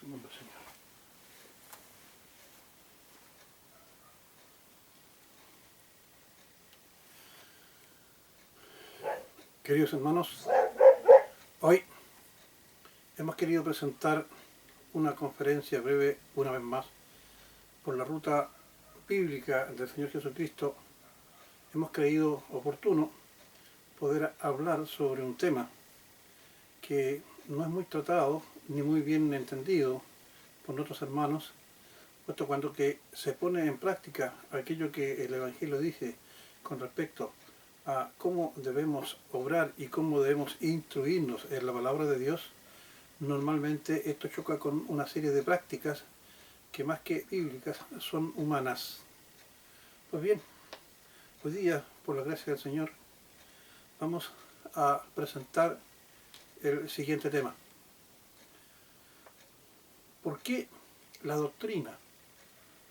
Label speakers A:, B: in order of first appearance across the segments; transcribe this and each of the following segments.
A: el nombre del Señor. Queridos hermanos, hoy hemos querido presentar una conferencia breve, una vez más, por la ruta bíblica del Señor Jesucristo. Hemos creído oportuno poder hablar sobre un tema que no es muy tratado ni muy bien entendido por nuestros hermanos, puesto cuando que se pone en práctica aquello que el Evangelio dice con respecto a cómo debemos obrar y cómo debemos instruirnos en la palabra de Dios, normalmente esto choca con una serie de prácticas que más que bíblicas son humanas. Pues bien, hoy día, por la gracia del Señor, vamos a presentar el siguiente tema. ¿Por qué la doctrina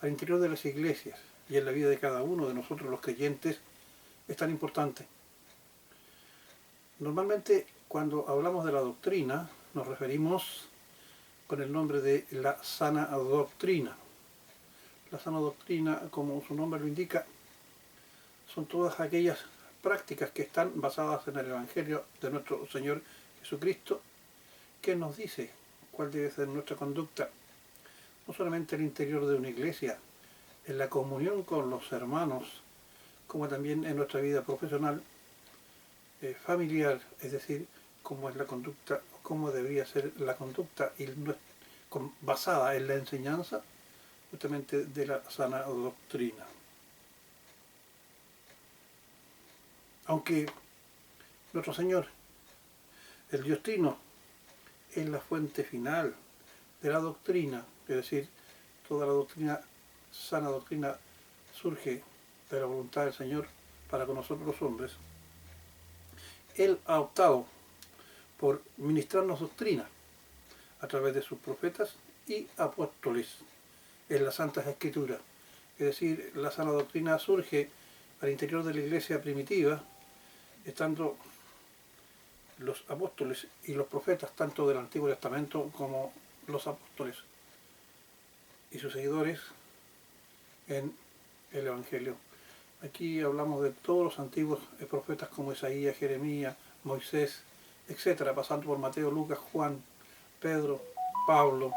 A: al interior de las iglesias y en la vida de cada uno de nosotros los creyentes es tan importante? Normalmente cuando hablamos de la doctrina nos referimos con el nombre de la sana doctrina. La sana doctrina, como su nombre lo indica, son todas aquellas prácticas que están basadas en el Evangelio de nuestro Señor Jesucristo, que nos dice cuál debe ser nuestra conducta, no solamente al interior de una iglesia, en la comunión con los hermanos, como también en nuestra vida profesional, familiar, es decir, cómo es la conducta, cómo debería ser la conducta y basada en la enseñanza justamente de la sana doctrina. Aunque nuestro Señor, el Dios Trino, es la fuente final de la doctrina, es decir, toda la doctrina, sana doctrina, surge de la voluntad del Señor para con nosotros los hombres. Él ha optado por ministrarnos doctrina a través de sus profetas y apóstoles en las Santas Escrituras. Es decir, la sana doctrina surge al interior de la iglesia primitiva, estando los apóstoles y los profetas, tanto del Antiguo Testamento como los apóstoles y sus seguidores en el Evangelio. Aquí hablamos de todos los antiguos profetas como Isaías, Jeremías, Moisés, etcétera, pasando por Mateo, Lucas, Juan, Pedro, Pablo,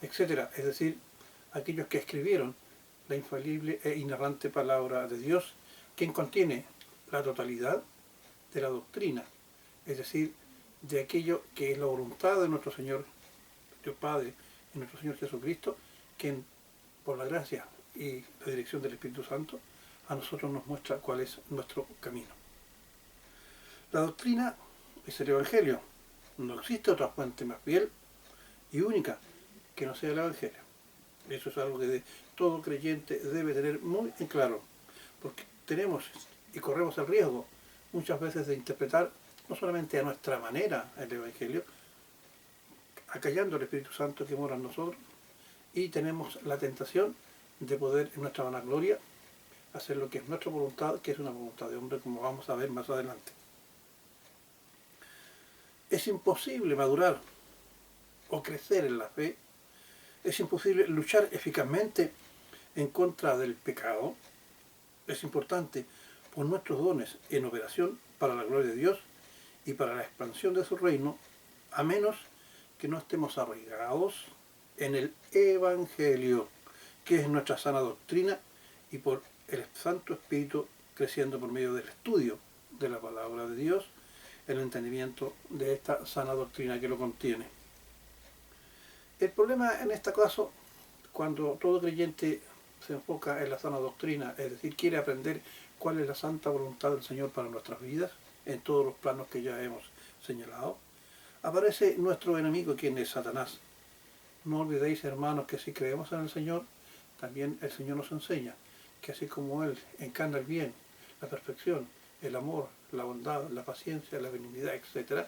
A: etcétera. Es decir, aquellos que escribieron la infalible e inerrante palabra de Dios, quien contiene la totalidad de la doctrina, es decir, de aquello que es la voluntad de nuestro Señor, Dios Padre, y nuestro Señor Jesucristo, quien por la gracia y la dirección del Espíritu Santo a nosotros nos muestra cuál es nuestro camino. La doctrina es el Evangelio. No existe otra fuente más fiel y única que no sea el Evangelio. Eso es algo que todo creyente debe tener muy en claro, porque tenemos y corremos el riesgo muchas veces de interpretar no solamente a nuestra manera el Evangelio, acallando al Espíritu Santo que mora en nosotros, y tenemos la tentación de poder en nuestra vanagloria hacer lo que es nuestra voluntad, que es una voluntad de hombre, como vamos a ver más adelante. Es imposible madurar o crecer en la fe, es imposible luchar eficazmente en contra del pecado. Es importante poner nuestros dones en operación para la gloria de Dios y para la expansión de su reino, a menos que no estemos arraigados en el Evangelio, que es nuestra sana doctrina, y por el Santo Espíritu creciendo por medio del estudio de la palabra de Dios, el entendimiento de esta sana doctrina que lo contiene. El problema en este caso, cuando todo creyente se enfoca en la sana doctrina, es decir, quiere aprender cuál es la santa voluntad del Señor para nuestras vidas, en todos los planos que ya hemos señalado, aparece nuestro enemigo, quien es Satanás. No olvidéis, hermanos, que si creemos en el Señor, también el Señor nos enseña que así como Él encarna el bien, la perfección, el amor, la bondad, la paciencia, la benignidad, etc.,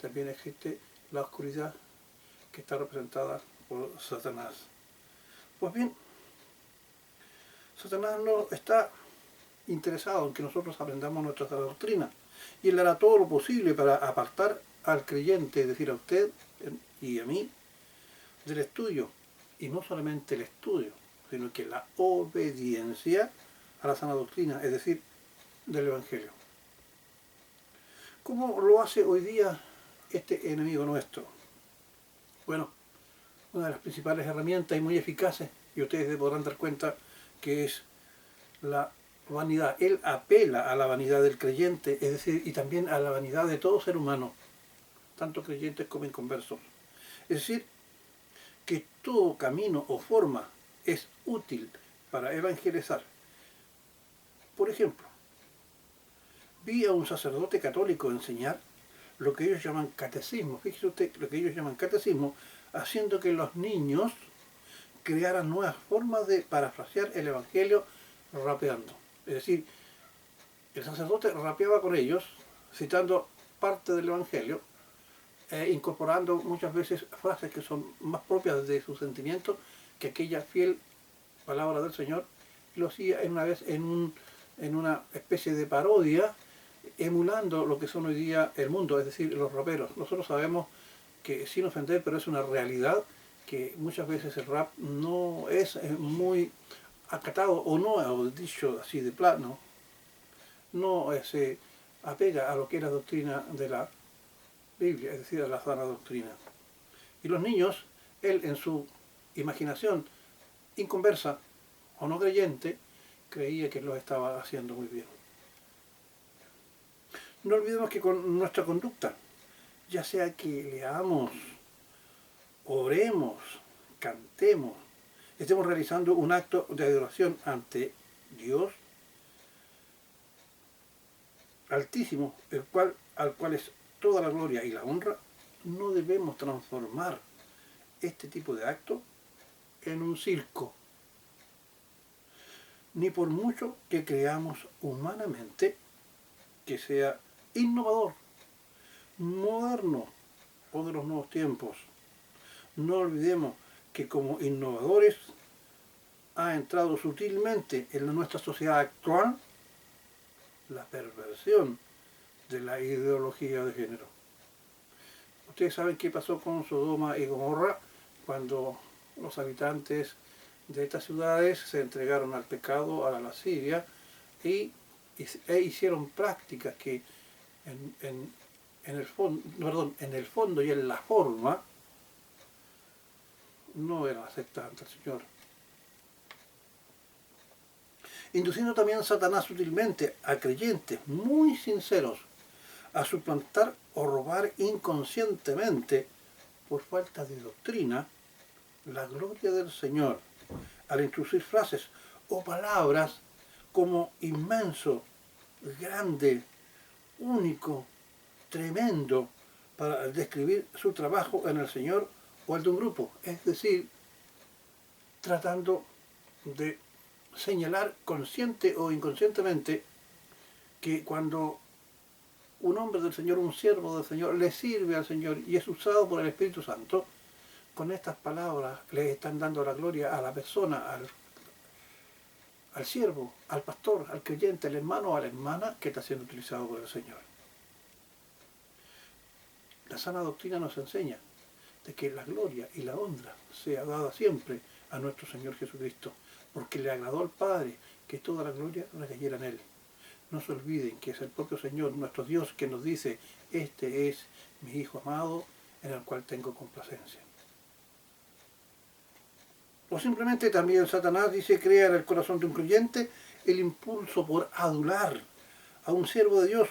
A: también existe la oscuridad que está representada por Satanás. Pues bien, Satanás no está interesado en que nosotros aprendamos nuestra doctrina, y Él hará todo lo posible para apartar al creyente, es decir, a usted y a mí, del estudio, y no solamente el estudio, sino que la obediencia a la sana doctrina, es decir, del Evangelio. ¿Cómo lo hace hoy día este enemigo nuestro? Bueno, una de las principales herramientas y muy eficaces, y ustedes se podrán dar cuenta que es la vanidad. Él apela a la vanidad del creyente, es decir, y también a la vanidad de todo ser humano, tanto creyentes como inconversos. Es decir, que todo camino o forma es útil para evangelizar. Por ejemplo, vi a un sacerdote católico enseñar lo que ellos llaman catecismo. Fíjese usted, lo que ellos llaman catecismo, haciendo que los niños crearan nuevas formas de parafrasear el Evangelio rapeando. Es decir, el sacerdote rapeaba con ellos, citando parte del Evangelio, incorporando muchas veces frases que son más propias de sus sentimientos que aquella fiel palabra del Señor, y lo hacía en una vez en una especie de parodia, emulando lo que son hoy día el mundo, es decir, los raperos. Nosotros sabemos que, sin ofender, pero es una realidad, que muchas veces el rap no es muy acatado, o no, dicho así de plano, no se apega a lo que es la doctrina de la Biblia, es decir, a la sana doctrina. Y los niños, él en su imaginación inconversa o no creyente, creía que lo estaba haciendo muy bien. No olvidemos que con nuestra conducta, ya sea que leamos, oremos, cantemos, estemos realizando un acto de adoración ante Dios Altísimo, al cual es toda la gloria y la honra, no debemos transformar este tipo de acto en un circo, ni por mucho que creamos humanamente que sea innovador, moderno o de los nuevos tiempos. No olvidemos que como innovadores ha entrado sutilmente en nuestra sociedad actual la perversión de la ideología de género. Ustedes saben qué pasó con Sodoma y Gomorra cuando los habitantes de estas ciudades se entregaron al pecado, a la lascivia, e hicieron prácticas que en el fondo y en la forma no eran aceptadas ante el Señor. Induciendo también a Satanás sutilmente a creyentes muy sinceros a suplantar o robar inconscientemente, por falta de doctrina, la gloria del Señor, al introducir frases o palabras como inmenso, grande, único, tremendo, para describir su trabajo en el Señor o el de un grupo, es decir, tratando de señalar consciente o inconscientemente que cuando un hombre del Señor, un siervo del Señor, le sirve al Señor y es usado por el Espíritu Santo, con estas palabras le están dando la gloria a la persona, al siervo, al pastor, al creyente, al hermano o a la hermana que está siendo utilizado por el Señor. La sana doctrina nos enseña de que la gloria y la honra sea dada siempre a nuestro Señor Jesucristo, porque le agradó al Padre que toda la gloria recayera en Él. No se olviden que es el propio Señor, nuestro Dios, que nos dice: este es mi Hijo amado, en el cual tengo complacencia. O simplemente también Satanás dice: crea en el corazón de un creyente el impulso por adular a un siervo de Dios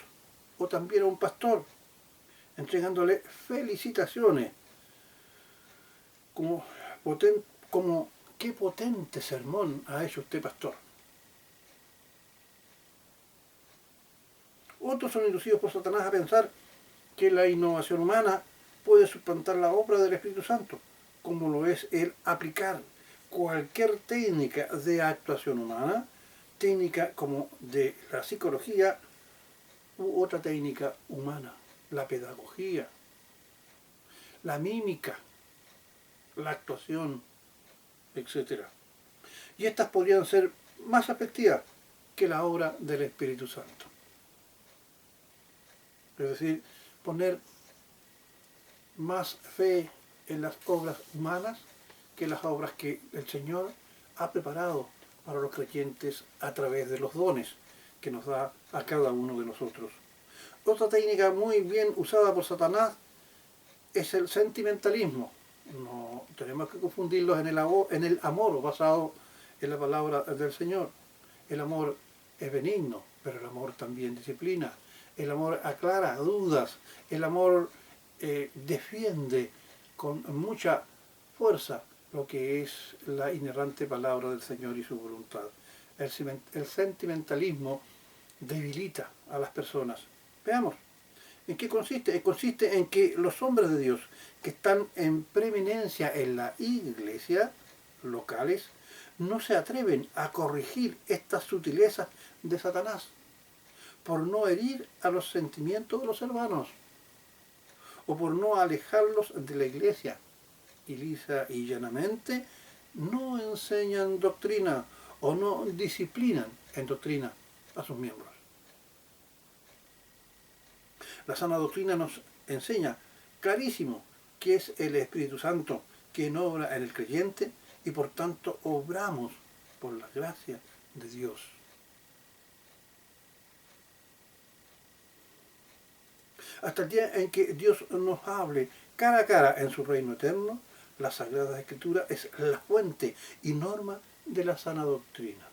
A: o también a un pastor, entregándole felicitaciones como qué potente sermón ha hecho usted, pastor. Otros son inducidos por Satanás a pensar que la innovación humana puede suplantar la obra del Espíritu Santo, como lo es el aplicar cualquier técnica de actuación humana, técnica como de la psicología u otra técnica humana, la pedagogía, la mímica, la actuación, etc. Y estas podrían ser más efectivas que la obra del Espíritu Santo. Es decir, poner más fe en las obras humanas que las obras que el Señor ha preparado para los creyentes a través de los dones que nos da a cada uno de nosotros. Otra técnica muy bien usada por Satanás es el sentimentalismo. No tenemos que confundirlos en el amor basado en la palabra del Señor. El amor es benigno, pero el amor también disciplina. El amor aclara dudas. El amor defiende con mucha fuerza lo que es la inerrante palabra del Señor y su voluntad. El sentimentalismo debilita a las personas. Veamos, ¿en qué consiste? Consiste en que los hombres de Dios que están en preeminencia en la iglesia locales no se atreven a corregir estas sutilezas de Satanás por no herir a los sentimientos de los hermanos o por no alejarlos de la iglesia. Y lisa y llanamente no enseñan doctrina o no disciplinan en doctrina a sus miembros. La sana doctrina nos enseña clarísimo que es el Espíritu Santo quien obra en el creyente y por tanto obramos por la gracia de Dios. Hasta el día en que Dios nos hable cara a cara en su reino eterno, la Sagrada Escritura es la fuente y norma de la sana doctrina.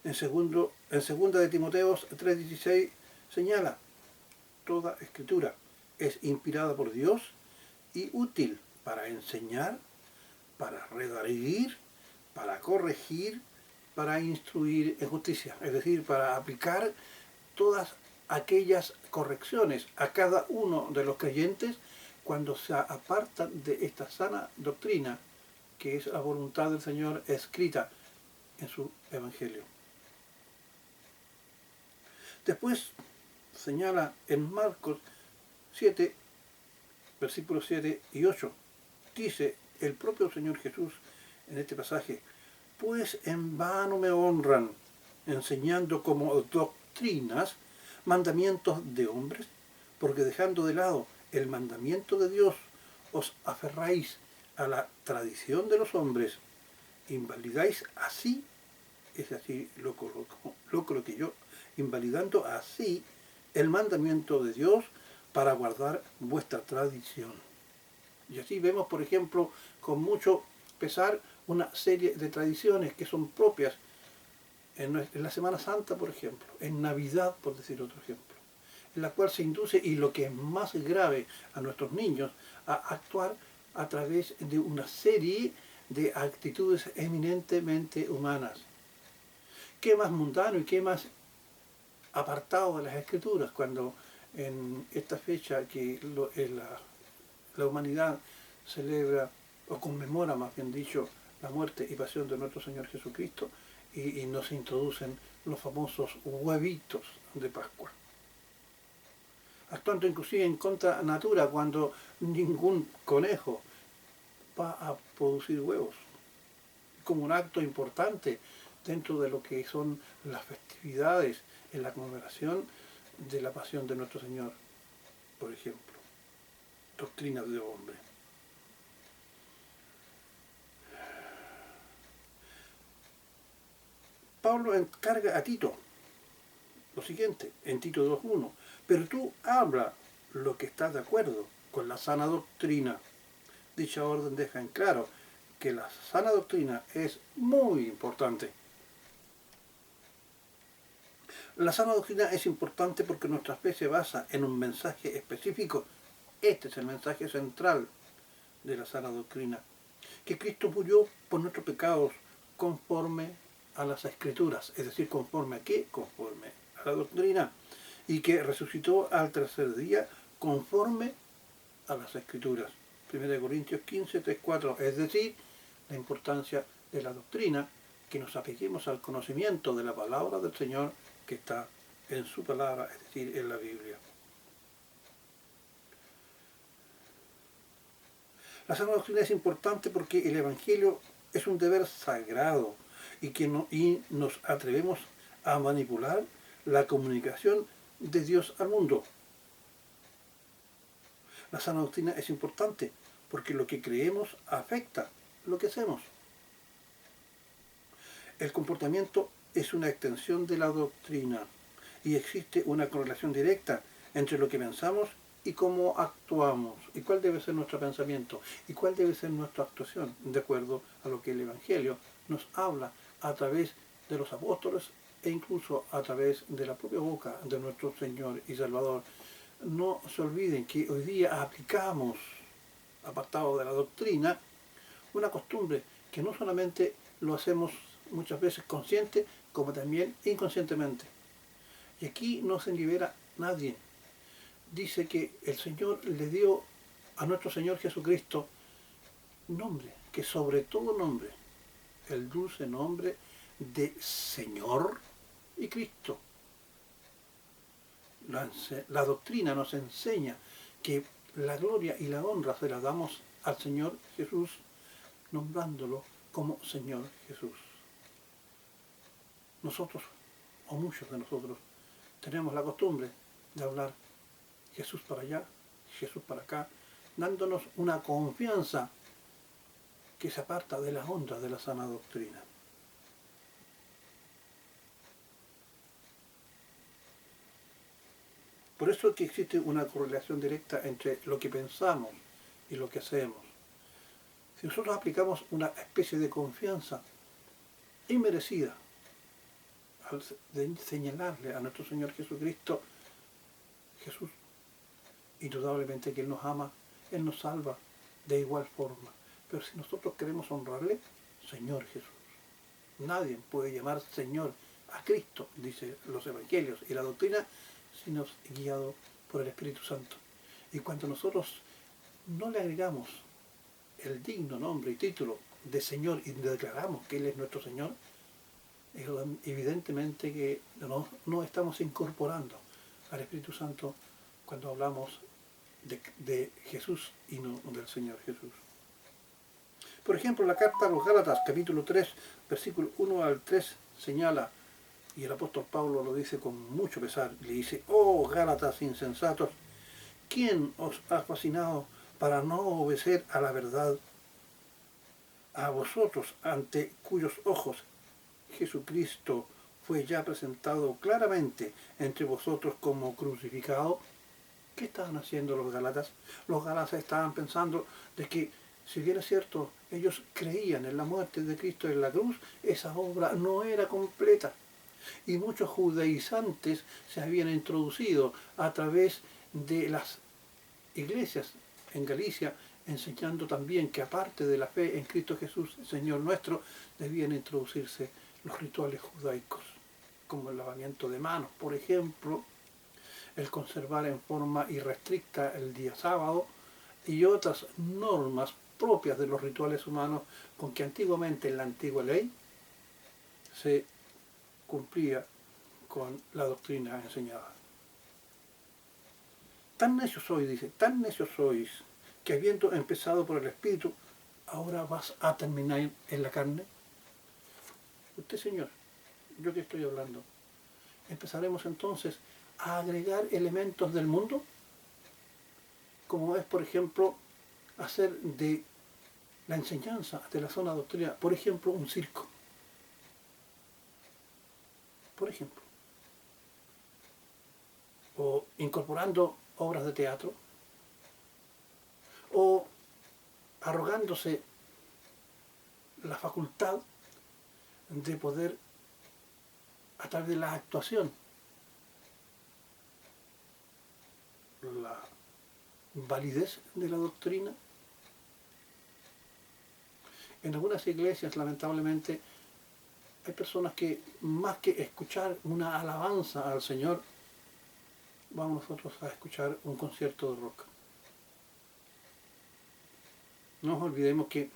A: En segunda de Timoteo 3:16 señala: toda escritura es inspirada por Dios y útil para enseñar, para redarguir, para corregir, para instruir en justicia, es decir, para aplicar todas aquellas correcciones a cada uno de los creyentes cuando se apartan de esta sana doctrina que es la voluntad del Señor escrita en su Evangelio. Después señala en Marcos 7, versículos 7 y 8, dice el propio Señor Jesús en este pasaje: pues en vano me honran, enseñando como doctrinas mandamientos de hombres, porque dejando de lado el mandamiento de Dios, os aferráis a la tradición de los hombres, invalidáis así, es así lo coloqué yo, invalidando así el mandamiento de Dios para guardar vuestra tradición. Y así vemos, por ejemplo, con mucho pesar, una serie de tradiciones que son propias en la Semana Santa, por ejemplo, en Navidad, por decir otro ejemplo, en la cual se induce, y lo que es más grave, a nuestros niños a actuar a través de una serie de actitudes eminentemente humanas. ¿Qué más mundano y qué más apartado de las Escrituras cuando en esta fecha que la humanidad celebra o conmemora, más bien dicho, la muerte y pasión de nuestro Señor Jesucristo y nos introducen los famosos huevitos de Pascua? Actuando inclusive en contra natura cuando ningún conejo va a producir huevos, como un acto importante dentro de lo que son las festividades en la conmemoración de la pasión de nuestro Señor, por ejemplo. Doctrina de hombre. Pablo encarga a Tito lo siguiente, en Tito 2:1: pero tú habla lo que está de acuerdo con la sana doctrina. Dicha orden deja en claro que la sana doctrina es muy importante. La sana doctrina es importante porque nuestra fe se basa en un mensaje específico. Este es el mensaje central de la sana doctrina: que Cristo murió por nuestros pecados conforme a las Escrituras, es decir, ¿conforme a qué? Conforme a la doctrina, y que resucitó al tercer día conforme a las Escrituras. 1 Corintios 15, 3, 4, es decir, la importancia de la doctrina, que nos apeguemos al conocimiento de la palabra del Señor que está en su palabra, es decir, en la Biblia. La sana doctrina es importante porque el Evangelio es un deber sagrado y nos atrevemos a manipular la comunicación de Dios al mundo. La sana doctrina es importante porque lo que creemos afecta lo que hacemos. El comportamiento es una extensión de la doctrina y existe una correlación directa entre lo que pensamos y cómo actuamos, y cuál debe ser nuestro pensamiento, y cuál debe ser nuestra actuación, de acuerdo a lo que el Evangelio nos habla a través de los apóstoles e incluso a través de la propia boca de nuestro Señor y Salvador. No se olviden que hoy día aplicamos, apartado de la doctrina, una costumbre que no solamente lo hacemos muchas veces consciente, como también inconscientemente. Y aquí no se libera nadie. Dice que el Señor le dio a nuestro Señor Jesucristo nombre, que sobre todo nombre, el dulce nombre de Señor y Cristo. La doctrina nos enseña que la gloria y la honra se la damos al Señor Jesús, nombrándolo como Señor Jesús. Nosotros, o muchos de nosotros, tenemos la costumbre de hablar Jesús para allá, Jesús para acá, dándonos una confianza que se aparta de las ondas de la sana doctrina. Por eso es que existe una correlación directa entre lo que pensamos y lo que hacemos. Si nosotros aplicamos una especie de confianza inmerecida al señalarle a nuestro Señor Jesucristo, Jesús, indudablemente que Él nos ama, Él nos salva de igual forma. Pero si nosotros queremos honrarle, Señor Jesús. Nadie puede llamar Señor a Cristo, dice los evangelios y la doctrina, sino guiado por el Espíritu Santo. Y cuando nosotros no le agregamos el digno nombre y título de Señor y declaramos que Él es nuestro Señor, evidentemente que no estamos incorporando al Espíritu Santo cuando hablamos de Jesús y no del Señor Jesús. Por ejemplo, la carta a los Gálatas, capítulo 3, versículo 1 al 3, señala, y el apóstol Pablo lo dice con mucho pesar, le dice: oh Gálatas insensatos, ¿quién os ha fascinado para no obedecer a la verdad? A vosotros, ante cuyos ojos Jesucristo fue ya presentado claramente entre vosotros como crucificado. ¿Qué estaban haciendo los Gálatas? Los Gálatas estaban pensando de que, si bien es cierto, ellos creían en la muerte de Cristo en la cruz, esa obra no era completa. Y muchos judaizantes se habían introducido a través de las iglesias en Galicia, enseñando también que aparte de la fe en Cristo Jesús, Señor nuestro, debían introducirse los rituales judaicos, como el lavamiento de manos, por ejemplo, el conservar en forma irrestricta el día sábado y otras normas propias de los rituales humanos con que antiguamente en la antigua ley se cumplía con la doctrina enseñada. Tan necios sois, dice, tan necios sois, que habiendo empezado por el Espíritu, ahora vas a terminar en la carne. Usted, Señor, yo que estoy hablando, empezaremos entonces a agregar elementos del mundo, como es, por ejemplo, hacer de la enseñanza de la sana doctrina, por ejemplo, un circo. Por ejemplo. O incorporando obras de teatro, o arrogándose la facultad de poder, a través de la actuación, la validez de la doctrina. En algunas iglesias, lamentablemente, hay personas que, más que escuchar una alabanza al Señor, vamos nosotros a escuchar un concierto de rock. No nos olvidemos que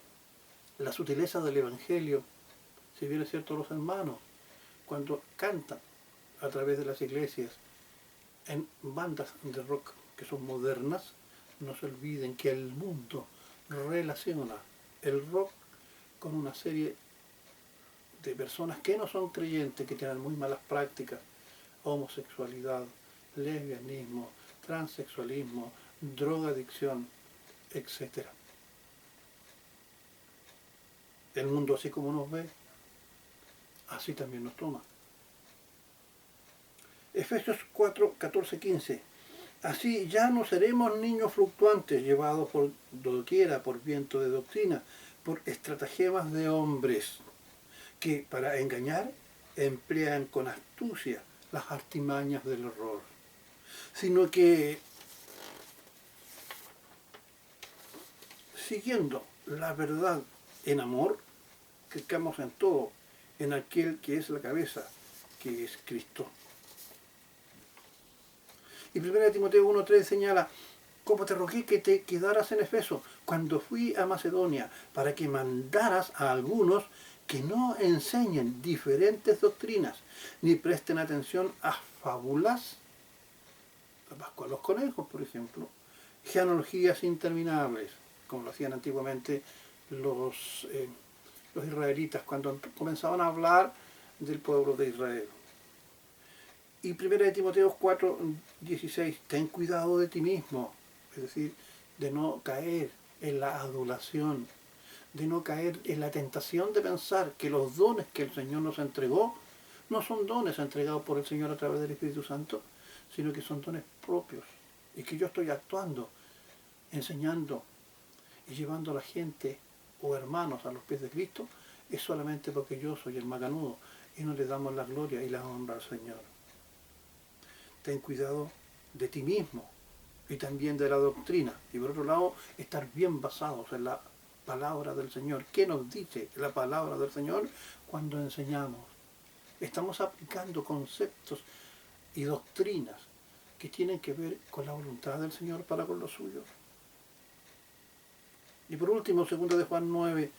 A: la sutileza del Evangelio, si bien es cierto, los hermanos, cuando cantan a través de las iglesias en bandas de rock que son modernas, no se olviden que el mundo relaciona el rock con una serie de personas que no son creyentes, que tienen muy malas prácticas: homosexualidad, lesbianismo, transexualismo, drogadicción, etc. el mundo así como nos ve, así también nos toma. Efesios 4, 14, 15. Así ya no seremos niños fluctuantes, llevados por doquiera, por viento de doctrina, por estratagemas de hombres, que para engañar emplean con astucia las artimañas del error, sino que siguiendo la verdad en amor, crezcamos en todo, en aquel que es la cabeza, que es Cristo. Y 1 Timoteo 1:3 señala, como te rogué que te quedaras en Efeso cuando fui a Macedonia, para que mandaras a algunos que no enseñen diferentes doctrinas, ni presten atención a fábulas, la Pascua de los conejos, por ejemplo, genealogías interminables, como lo hacían antiguamente los israelitas cuando comenzaban a hablar del pueblo de Israel. Y 1 Timoteo 4:16, ten cuidado de ti mismo, es decir, de no caer en la adulación, de no caer en la tentación de pensar que los dones que el Señor nos entregó no son dones entregados por el Señor a través del Espíritu Santo, sino que son dones propios, y que yo estoy actuando, enseñando y llevando a la gente o hermanos a los pies de Cristo, es solamente porque yo soy el macanudo y no le damos la gloria y la honra al Señor. Ten cuidado de ti mismo y también de la doctrina. Y por otro lado, estar bien basados en la palabra del Señor. ¿Qué nos dice la palabra del Señor cuando enseñamos? Estamos aplicando conceptos y doctrinas que tienen que ver con la voluntad del Señor para con los suyos. Y por último, 2 de Juan 9,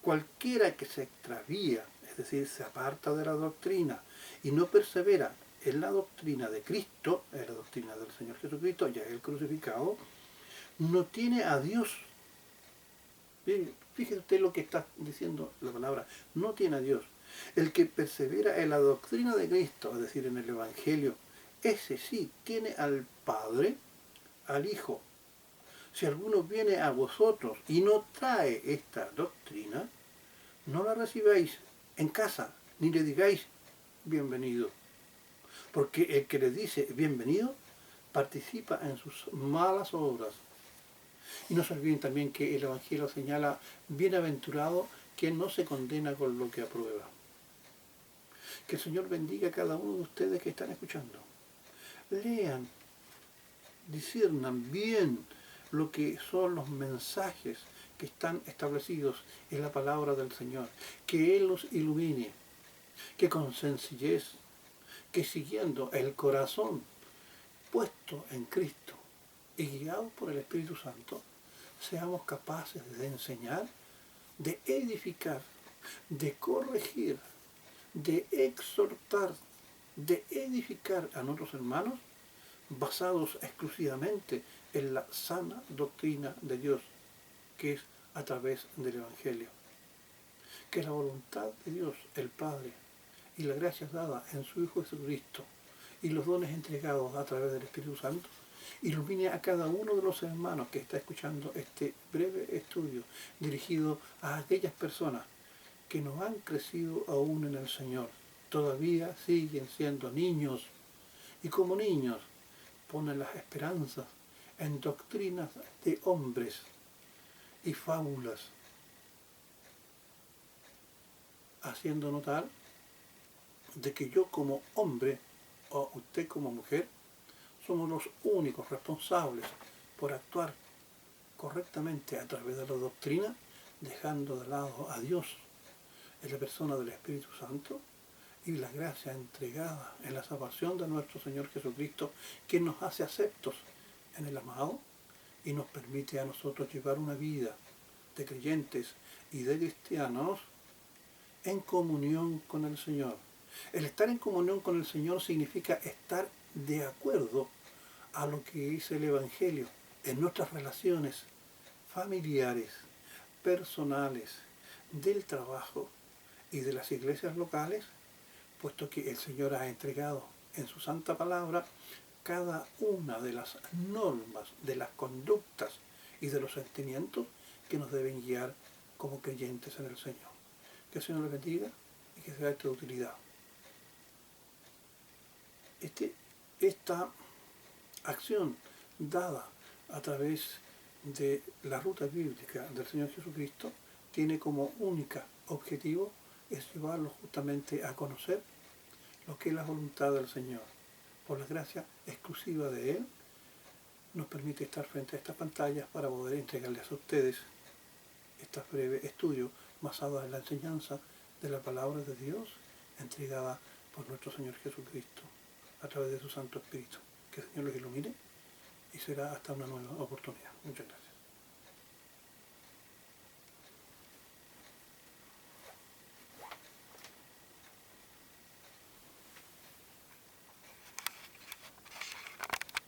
A: cualquiera que se extravía, es decir, se aparta de la doctrina y no persevera en la doctrina de Cristo, en la doctrina del Señor Jesucristo, ya el crucificado, no tiene a Dios. Fíjese usted lo que está diciendo la palabra, no tiene a Dios. El que persevera en la doctrina de Cristo, es decir, en el Evangelio, ese sí tiene al Padre, al Hijo. Si alguno viene a vosotros y no trae esta doctrina, no la recibáis en casa, ni le digáis bienvenido. Porque el que le dice bienvenido participa en sus malas obras. Y no se olviden también que el Evangelio señala bienaventurado quien no se condena con lo que aprueba. Que el Señor bendiga a cada uno de ustedes que están escuchando. Lean, disciernan bien lo que son los mensajes que están establecidos en la palabra del Señor. Que Él los ilumine, que con sencillez, que siguiendo el corazón puesto en Cristo y guiados por el Espíritu Santo, seamos capaces de enseñar, de edificar, de corregir, de exhortar, de edificar a nuestros hermanos, basados exclusivamente en la sana doctrina de Dios, que es a través del Evangelio. Que la voluntad de Dios, el Padre, y la gracia dada en su Hijo Jesucristo, y los dones entregados a través del Espíritu Santo, ilumine a cada uno de los hermanos que está escuchando este breve estudio dirigido a aquellas personas que no han crecido aún en el Señor, todavía siguen siendo niños, y como niños ponen las esperanzas en doctrinas de hombres y fábulas, haciendo notar de que yo como hombre o usted como mujer somos los únicos responsables por actuar correctamente a través de la doctrina, dejando de lado a Dios en la persona del Espíritu Santo y la gracia entregada en la salvación de nuestro Señor Jesucristo, que nos hace aceptos en el amado y nos permite a nosotros llevar una vida de creyentes y de cristianos en comunión con el Señor. El estar en comunión con el Señor significa estar de acuerdo a lo que dice el Evangelio en nuestras relaciones familiares, personales, del trabajo y de las iglesias locales, puesto que el Señor ha entregado en su santa palabra cada una de las normas, de las conductas y de los sentimientos que nos deben guiar como creyentes en el Señor. Que el Señor les bendiga y que sea esto de utilidad. Esta acción dada a través de la ruta bíblica del Señor Jesucristo tiene como única objetivo es llevarlos justamente a conocer lo que es la voluntad del Señor. Por la gracia exclusiva de Él, nos permite estar frente a estas pantallas para poder entregarles a ustedes estos breves estudios basados en la enseñanza de la palabra de Dios entregada por nuestro Señor Jesucristo a través de su Santo Espíritu. Que el Señor los ilumine y será hasta una nueva oportunidad. Muchas gracias.